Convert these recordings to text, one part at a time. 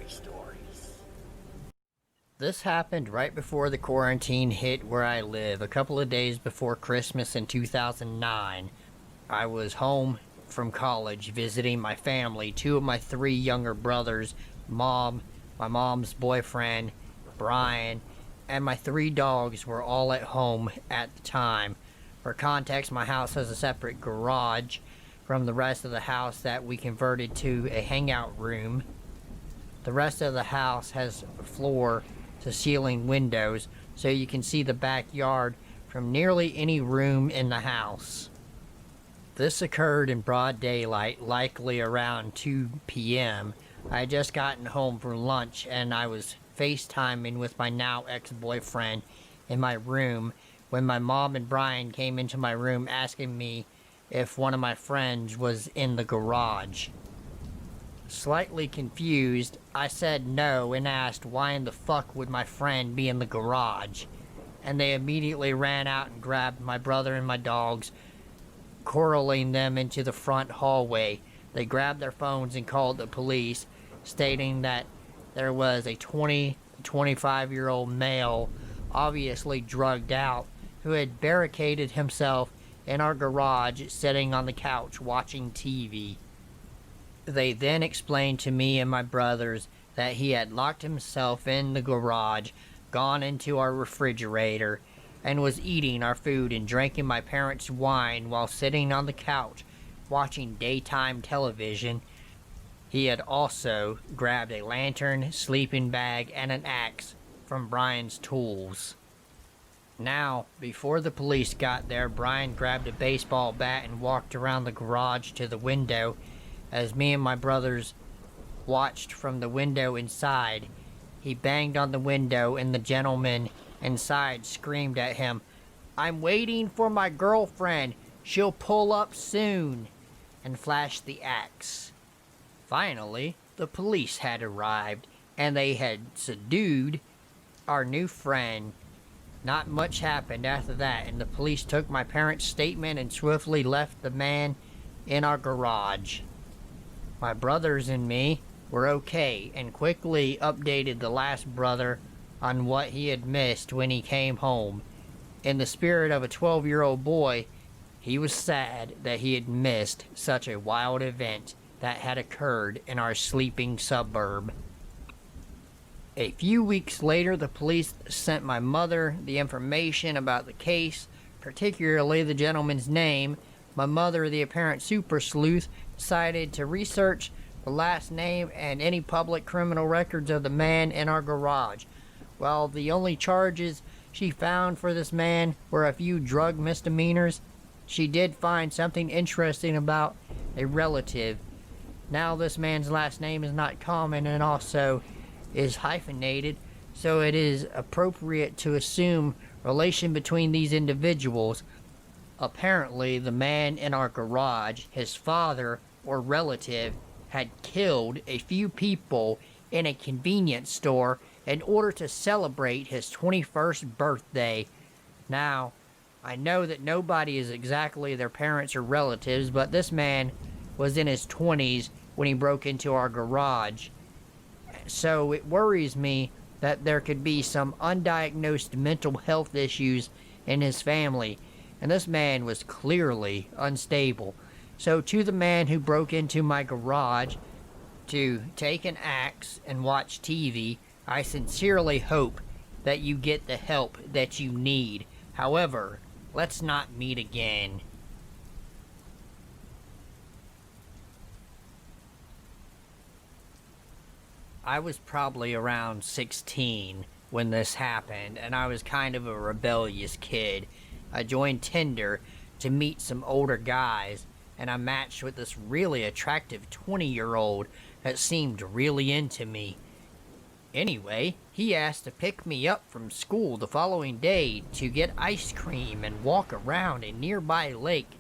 scary stories. This happened right before the quarantine hit where I live, a couple of days before Christmas in 2009. I was home from college visiting my family, two of my three younger brothers, my mom's boyfriend, Brian, and my three dogs were all at home at the time. For context, my house has a separate garage from the rest of the house that we converted to a hangout room. The rest of the house has floor to ceiling windows, so you can see the backyard from nearly any room in the house. This occurred in broad daylight, likely around 2 p.m. I had just gotten home from lunch and I was FaceTiming with my now ex-boyfriend in my room when my mom and Brian came into my room asking me if one of my friends was in the garage. Slightly confused, I said no and asked why in the fuck would my friend be in the garage, and they immediately ran out and grabbed my brother and my dogs, corralling them into the front hallway. They grabbed their phones and called the police, stating that there was a 25-year-old male, obviously drugged out, who had barricaded himself in our garage, sitting on the couch watching TV. They then explained to me and my brothers that he had locked himself in the garage, gone into our refrigerator, and was eating our food and drinking my parents' wine while sitting on the couch watching daytime television. He had also grabbed a lantern, sleeping bag, and an axe from Brian's tools. Now, before the police got there, Brian grabbed a baseball bat and walked around the garage to the window. As me and my brothers watched from the window inside, he banged on the window and the gentleman inside screamed at him, "I'm waiting for my girlfriend. She'll pull up soon," and flashed the axe. Finally, the police had arrived and they had subdued our new friend. Not much happened after that, and the police took my parents' statement and swiftly left the man in our garage. My brothers and me were okay and quickly updated the last brother on what he had missed when he came home. In the spirit of a 12-year-old boy, he was sad that he had missed such a wild event that had occurred in our sleeping suburb. A few weeks later, the police sent my mother the information about the case, particularly the gentleman's name. My mother, the apparent super sleuth, decided to research the last name and any public criminal records of the man in our garage. While the only charges she found for this man were a few drug misdemeanors, she did find something interesting about a relative. Now this man's last name is not common and also is hyphenated, so it is appropriate to assume relation between these individuals. Apparently, the man in our garage, his father or relative, had killed a few people in a convenience store in order to celebrate his 21st birthday. Now, I know that nobody is exactly their parents or relatives, but this man was in his 20s when he broke into our garage. So it worries me that there could be some undiagnosed mental health issues in his family, and this man was clearly unstable. So to the man who broke into my garage to take an axe and watch TV, I sincerely hope that you get the help that you need. However, let's not meet again. I was probably around 16 when this happened, and I was kind of a rebellious kid. I joined Tinder to meet some older guys, and I matched with this really attractive 20-year-old that seemed really into me. Anyway, he asked to pick me up from school the following day to get ice cream and walk around a nearby lake.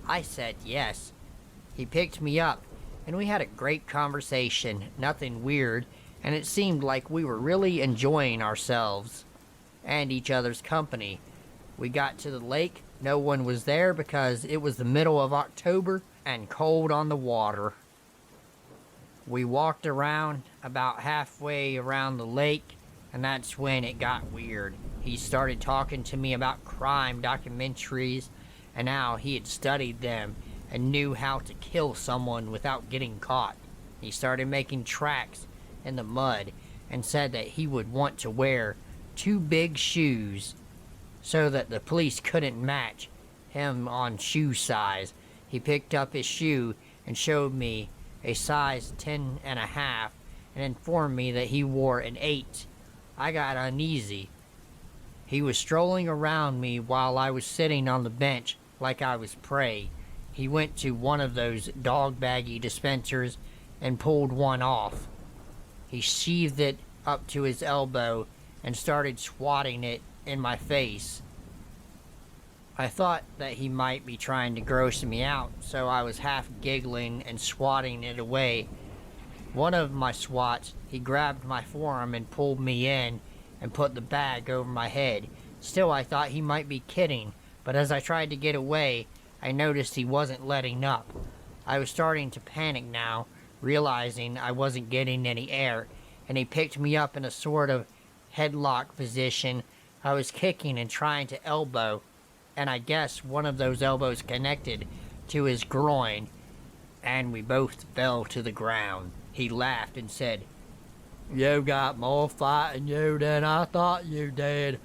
I said yes. He picked me up, and we had a great conversation, nothing weird, and it seemed like we were really enjoying ourselves and each other's company. We got to the lake. No one was there because it was the middle of October and cold on the water. We walked around about halfway around the lake, and that's when it got weird. He started talking to me about crime documentaries and how he had studied them and knew how to kill someone without getting caught. He started making tracks in the mud and said that he would want to wear 2 big shoes so that the police couldn't match him on shoe size. He picked up his shoe and showed me a size 10 and a half and informed me that he wore an 8. I got uneasy. He was strolling around me while I was sitting on the bench like I was prey. He went to one of those dog baggie dispensers and pulled one off. He sheathed it up to his elbow and started swatting it in my face. I thought that he might be trying to gross me out, so I was half giggling and swatting it away. One of my swats, he grabbed my forearm and pulled me in and put the bag over my head. Still, I thought he might be kidding, but as I tried to get away, I noticed he wasn't letting up. I was starting to panic now, realizing I wasn't getting any air, and he picked me up in a sort of headlock position. I was kicking and trying to elbow, and I guess one of those elbows connected to his groin, and we both fell to the ground. He laughed and said, "You got more fight in you than I thought you did.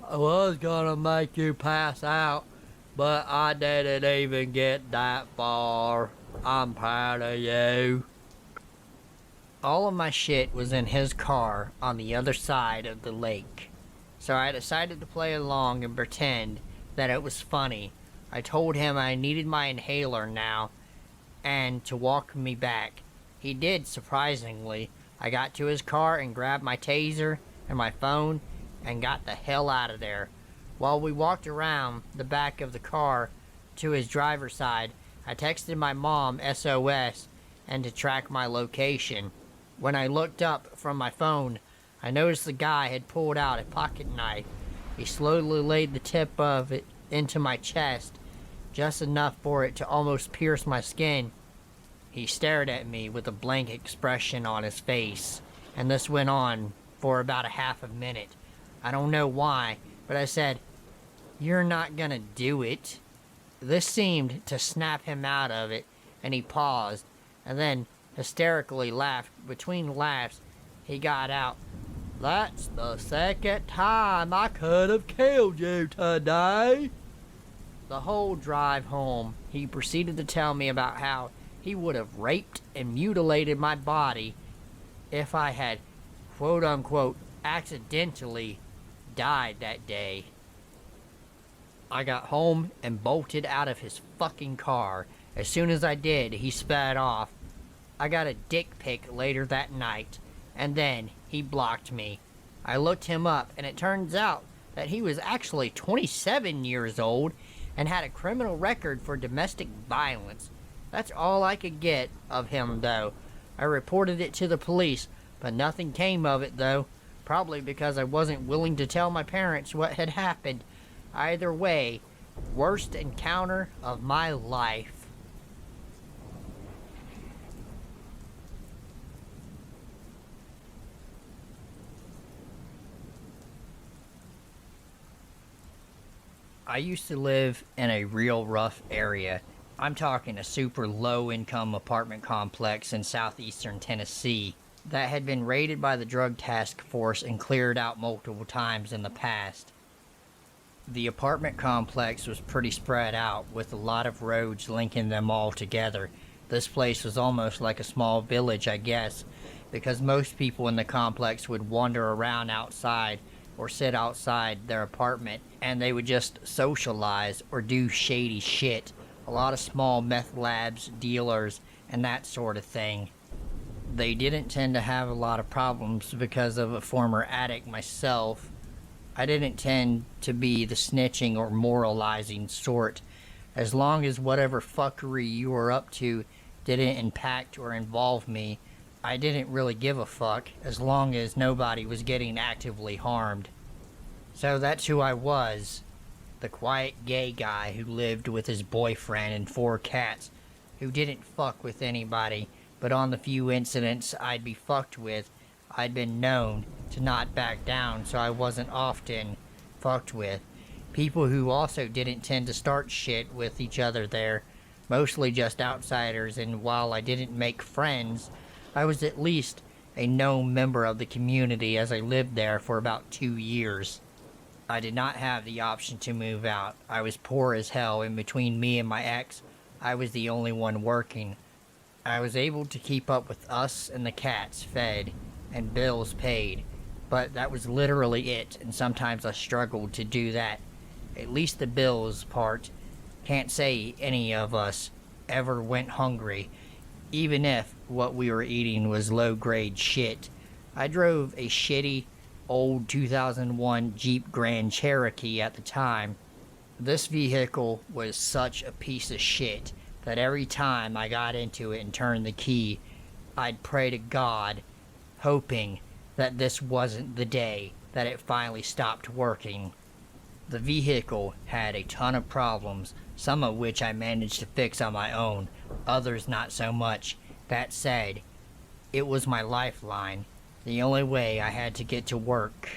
I was gonna make you pass out, but I didn't even get that far. I'm proud of you." All of my shit was in his car on the other side of the lake, so I decided to play along and pretend that it was funny. I told him I needed my inhaler now and to walk me back. He did, surprisingly. I got to his car and grabbed my taser and my phone and got the hell out of there. While we walked around the back of the car to his driver's side, I texted my mom SOS and to track my location. When I looked up from my phone, I noticed the guy had pulled out a pocket knife. He slowly laid the tip of it into my chest, just enough for it to almost pierce my skin. He stared at me with a blank expression on his face, and this went on for about a half a minute. I don't know why, but I said, "You're not gonna do it." This seemed to snap him out of it, and he paused, and then hysterically laughed. Between laughs, he got out, "That's the second time I could have killed you today." The whole drive home, he proceeded to tell me about how he would have raped and mutilated my body if I had, quote unquote, accidentally died that day. I got home and bolted out of his fucking car. As soon as I did, he sped off. I got a dick pic later that night, and then he blocked me. I looked him up, and it turns out that he was actually 27 years old and had a criminal record for domestic violence. That's all I could get of him, though. I reported it to the police, but nothing came of it, though. Probably because I wasn't willing to tell my parents what had happened. Either way, worst encounter of my life. I used to live in a real rough area. I'm talking a super low-income apartment complex in southeastern Tennessee that had been raided by the drug task force and cleared out multiple times in the past. The apartment complex was pretty spread out, with a lot of roads linking them all together. This place was almost like a small village, I guess, because most people in the complex would wander around outside or sit outside their apartment, and they would just socialize or do shady shit. A lot of small meth labs, dealers, and that sort of thing. They didn't tend to have a lot of problems because of a former addict myself. I didn't tend to be the snitching or moralizing sort. As long as whatever fuckery you were up to didn't impact or involve me, I didn't really give a fuck, as long as nobody was getting actively harmed. So that's who I was. The quiet gay guy who lived with his boyfriend and 4 cats, who didn't fuck with anybody, but on the few incidents I'd be fucked with, I'd been known to not back down, so I wasn't often fucked with. People who also didn't tend to start shit with each other there, mostly just outsiders, and while I didn't make friends, I was at least a known member of the community as I lived there for about 2 years. I did not have the option to move out. I was poor as hell, and between me and my ex, I was the only one working. I was able to keep up with us and the cats fed and bills paid, but that was literally it, and sometimes I struggled to do that. At least the bills part. Can't say any of us ever went hungry, even if what we were eating was low-grade shit. I drove a shitty, old 2001 Jeep Grand Cherokee at the time. This vehicle was such a piece of shit that every time I got into it and turned the key, I'd pray to God, hoping that this wasn't the day that it finally stopped working. The vehicle had a ton of problems, some of which I managed to fix on my own, others not so much. That said, it was my lifeline, the only way I had to get to work.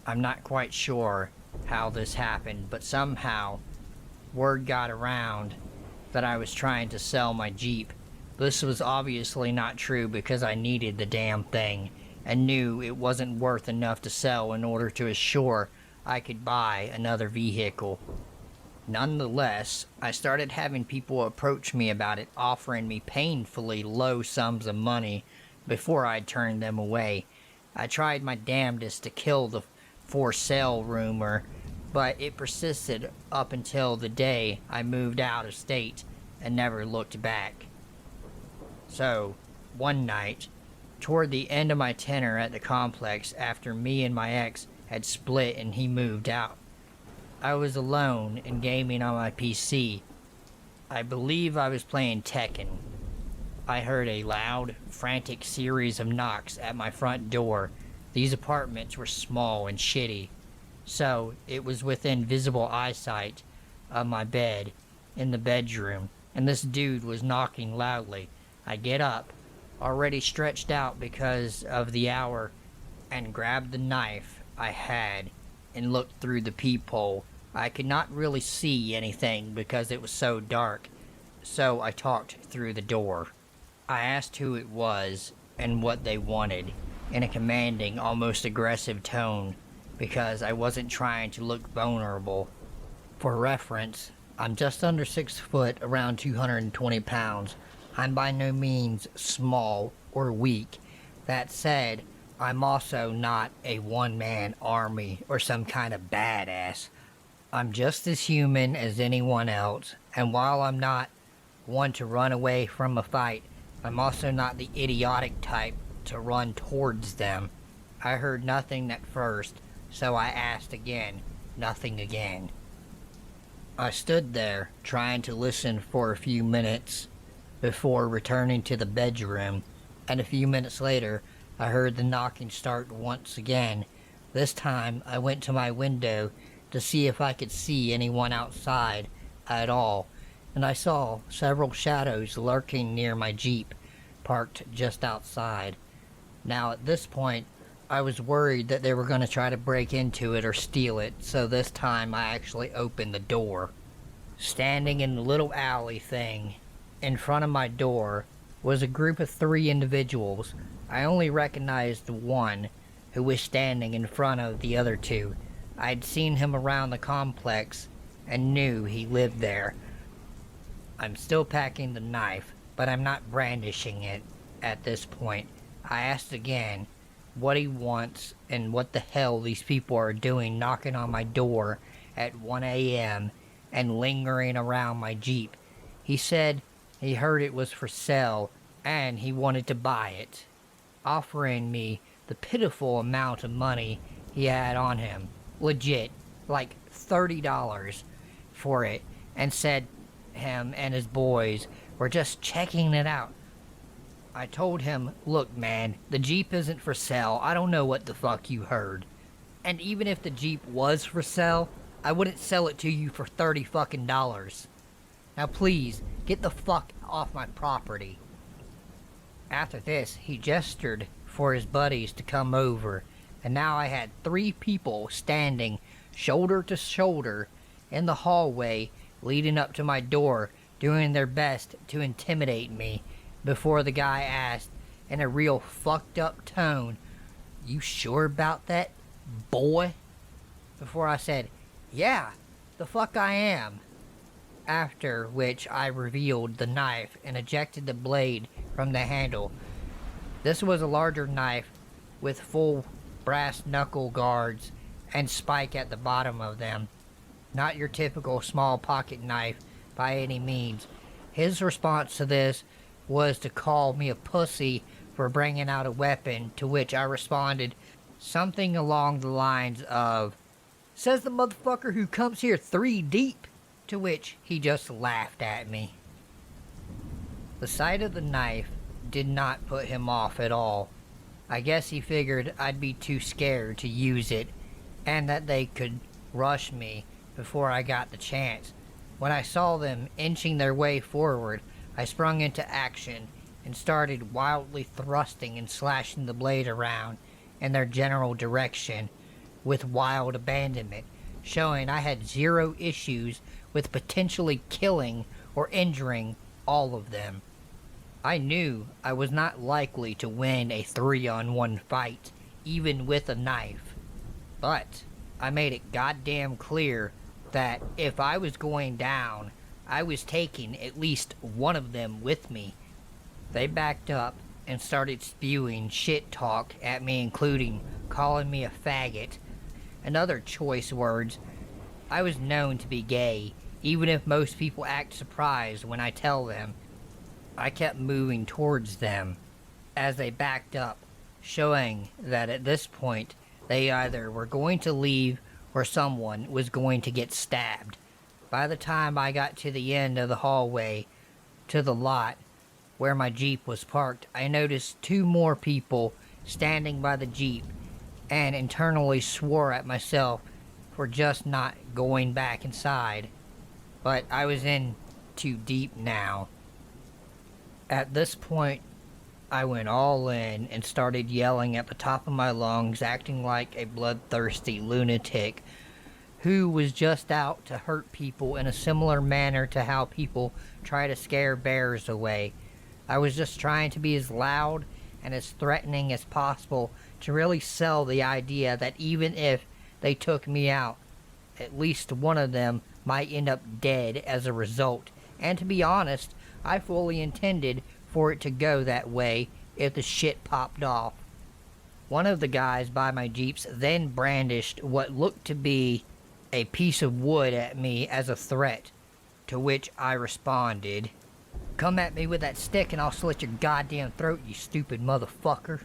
I'm not quite sure how this happened, but somehow word got around that I was trying to sell my Jeep. This was obviously not true because I needed the damn thing and knew it wasn't worth enough to sell in order to assure I could buy another vehicle. Nonetheless, I started having people approach me about it, offering me painfully low sums of money before I'd turned them away. I tried my damnedest to kill the for sale rumor, but it persisted up until the day I moved out of state and never looked back. So, one night, toward the end of my tenure at the complex after me and my ex had split and he moved out, I was alone and gaming on my PC. I believe I was playing Tekken. I heard a loud, frantic series of knocks at my front door. These apartments were small and shitty, so it was within visible eyesight of my bed in the bedroom, and this dude was knocking loudly. I get up, already stretched out because of the hour, and grabbed the knife I had and looked through the peephole. I could not really see anything because it was so dark, so I talked through the door. I asked who it was and what they wanted, in a commanding, almost aggressive tone, because I wasn't trying to look vulnerable. For reference, I'm just under 6 foot, around 220 pounds. I'm by no means small or weak. That said, I'm also not a one-man army or some kind of badass. I'm just as human as anyone else, and while I'm not one to run away from a fight, I'm also not the idiotic type to run towards them. I heard nothing at first, so I asked again. Nothing again. I stood there, trying to listen for a few minutes before returning to the bedroom, and a few minutes later, I heard the knocking start once again. This time, I went to my window to see if I could see anyone outside at all, and I saw several shadows lurking near my Jeep, parked just outside. Now at this point, I was worried that they were going to try to break into it or steal it, so this time I actually opened the door. Standing in the little alley thing in front of my door was a group of 3 individuals. I only recognized the one who was standing in front of the other 2. I'd seen him around the complex and knew he lived there. I'm still packing the knife, but I'm not brandishing it at this point. I asked again what he wants and what the hell these people are doing knocking on my door at 1 a.m. and lingering around my Jeep. He said he heard it was for sale and he wanted to buy it, offering me the pitiful amount of money he had on him. Legit, like $30 for it, and said him and his boys were just checking it out. I told him, look man, the Jeep isn't for sale. I don't know what the fuck you heard. And even if the Jeep was for sale, I wouldn't sell it to you for $30 fucking dollars. Now please, get the fuck off my property. After this, he gestured for his buddies to come over, and now I had 3 people standing shoulder to shoulder in the hallway leading up to my door, doing their best to intimidate me, before the guy asked, in a real fucked up tone, "You sure about that, boy?" Before I said, "Yeah, the fuck I am." After which I revealed the knife and ejected the blade from the handle. This was a larger knife with full brass knuckle guards and spike at the bottom of them. Not your typical small pocket knife by any means. His response to this was to call me a pussy for bringing out a weapon, to which I responded something along the lines of, "Says the motherfucker who comes here 3 deep," to which he just laughed at me. The sight of the knife did not put him off at all. I guess he figured I'd be too scared to use it, and that they could rush me before I got the chance. When I saw them inching their way forward, I sprung into action and started wildly thrusting and slashing the blade around in their general direction with wild abandonment, showing I had 0 issues with potentially killing or injuring all of them. I knew I was not likely to win a 3-on-1 fight, even with a knife, but I made it goddamn clear that if I was going down, I was taking at least one of them with me. They backed up and started spewing shit talk at me, including calling me a faggot and other choice words. I was known to be gay, even if most people act surprised when I tell them. I kept moving towards them as they backed up, showing that at this point they either were going to leave or someone was going to get stabbed. By the time I got to the end of the hallway to the lot where my Jeep was parked, I noticed 2 more people standing by the Jeep and internally swore at myself for just not going back inside. But I was in too deep now. At this point, I went all in and started yelling at the top of my lungs, acting like a bloodthirsty lunatic who was just out to hurt people in a similar manner to how people try to scare bears away. I was just trying to be as loud and as threatening as possible to really sell the idea that even if they took me out, at least one of them might end up dead as a result. And to be honest, I fully intended for it to go that way if the shit popped off. One of the guys by my Jeeps then brandished what looked to be a piece of wood at me as a threat, to which I responded, "Come at me with that stick and I'll slit your goddamn throat, you stupid motherfucker."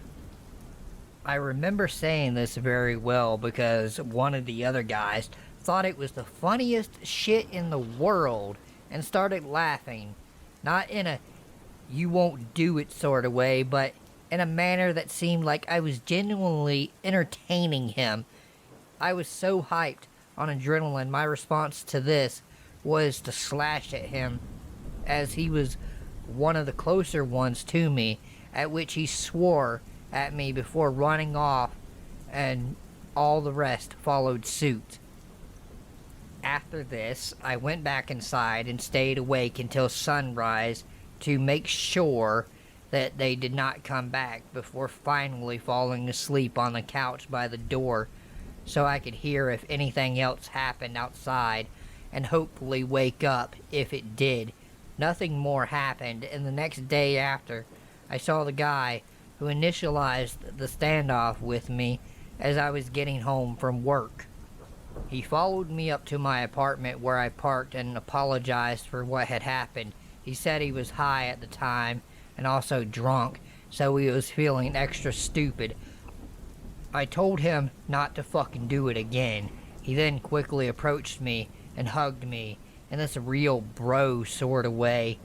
I remember saying this very well because one of the other guys thought it was the funniest shit in the world and started laughing, not in a "you won't do it" sort of way, but in a manner that seemed like I was genuinely entertaining him. I was so hyped on adrenaline, my response to this was to slash at him, as he was one of the closer ones to me, at which he swore at me before running off, and all the rest followed suit. After this, I went back inside and stayed awake until sunrise to make sure that they did not come back, before finally falling asleep on the couch by the door so I could hear if anything else happened outside and hopefully wake up if it did. Nothing more happened, and the next day after, I saw the guy who initialized the standoff with me as I was getting home from work. He followed me up to my apartment where I parked and apologized for what had happened. He said he was high at the time and also drunk, so he was feeling extra stupid. I told him not to fucking do it again. He then quickly approached me and hugged me in this real bro sort of way.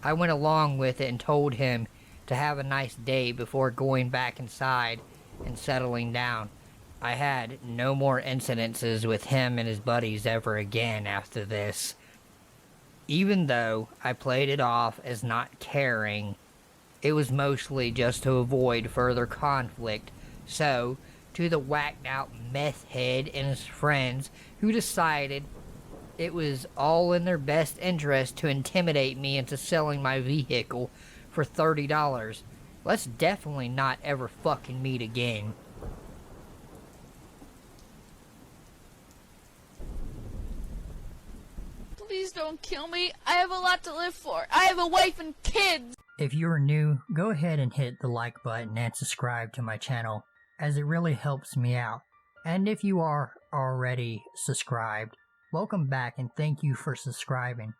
I went along with it and told him to have a nice day before going back inside and settling down. I had no more incidences with him and his buddies ever again after this. Even though I played it off as not caring, It was mostly just to avoid further conflict. So, to the whacked out meth head and his friends who decided it was all in their best interest to intimidate me into selling my vehicle for $30, let's definitely not ever fucking meet again. Please don't kill me. I have a lot to live for. I have a wife and kids. If you're new, go ahead and hit the like button and subscribe to my channel, as it really helps me out. And if you are already subscribed, welcome back and thank you for subscribing.